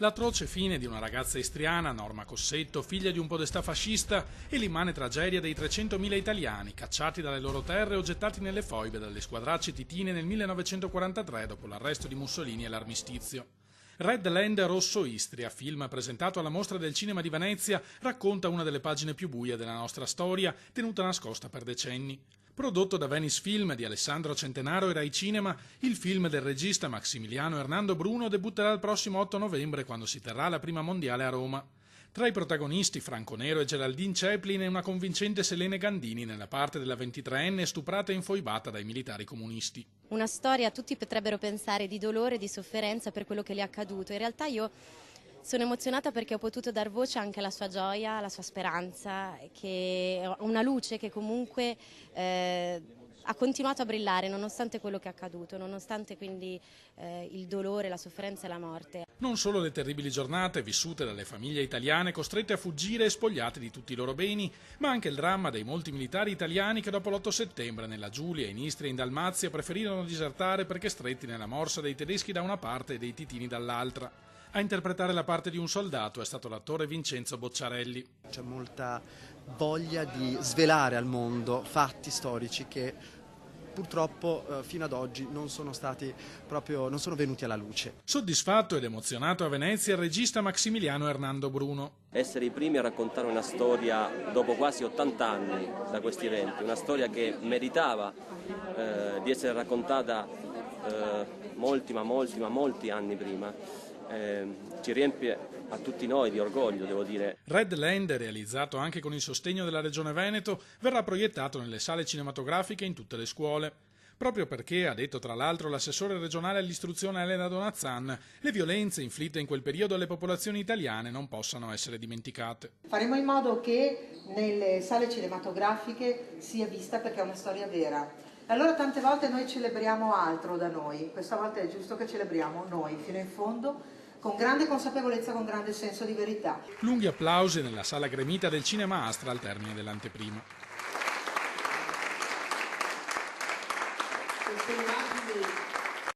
L'atroce fine di una ragazza istriana, Norma Cossetto, figlia di un podestà fascista, e l'immane tragedia dei 300.000 italiani cacciati dalle loro terre o gettati nelle foibe dalle squadracce titine nel 1943 dopo l'arresto di Mussolini e l'armistizio. Red Land Rosso Istria, film presentato alla Mostra del Cinema di Venezia, racconta una delle pagine più buie della nostra storia, tenuta nascosta per decenni. Prodotto da Venice Film di Alessandro Centenaro e Rai Cinema, il film del regista Maximiliano Hernando Bruno debutterà il prossimo 8 novembre quando si terrà la prima mondiale a Roma. Tra i protagonisti Franco Nero e Geraldine Chaplin e una convincente Selene Gandini nella parte della 23enne stuprata e infoibata dai militari comunisti. Una storia, tutti potrebbero pensare, di dolore e di sofferenza per quello che le è accaduto. In realtà io sono emozionata perché ho potuto dar voce anche alla sua gioia, alla sua speranza, che è una luce che comunque ha continuato a brillare nonostante quello che è accaduto, nonostante quindi il dolore, la sofferenza e la morte. Non solo le terribili giornate vissute dalle famiglie italiane costrette a fuggire e spogliate di tutti i loro beni, ma anche il dramma dei molti militari italiani che dopo l'8 settembre nella Giulia, in Istria e in Dalmazia preferirono disertare perché stretti nella morsa dei tedeschi da una parte e dei titini dall'altra. A interpretare la parte di un soldato è stato l'attore Vincenzo Bocciarelli. C'è molta voglia di svelare al mondo fatti storici che purtroppo fino ad oggi non sono venuti alla luce. Soddisfatto ed emozionato a Venezia il regista Maximiliano Hernando Bruno. Essere i primi a raccontare una storia dopo quasi 80 anni da questi eventi, una storia che meritava di essere raccontata molti anni prima. Ci riempie a tutti noi di orgoglio, devo dire. Red Land, realizzato anche con il sostegno della Regione Veneto, verrà proiettato nelle sale cinematografiche in tutte le scuole. Proprio perché, ha detto tra l'altro l'assessore regionale all'istruzione Elena Donazzan, le violenze inflitte in quel periodo alle popolazioni italiane non possano essere dimenticate. Faremo in modo che nelle sale cinematografiche sia vista perché è una storia vera. Allora tante volte noi celebriamo altro da noi, questa volta è giusto che celebriamo noi fino in fondo, con grande consapevolezza, con grande senso di verità. Lunghi applausi nella sala gremita del Cinema Astra al termine dell'anteprima.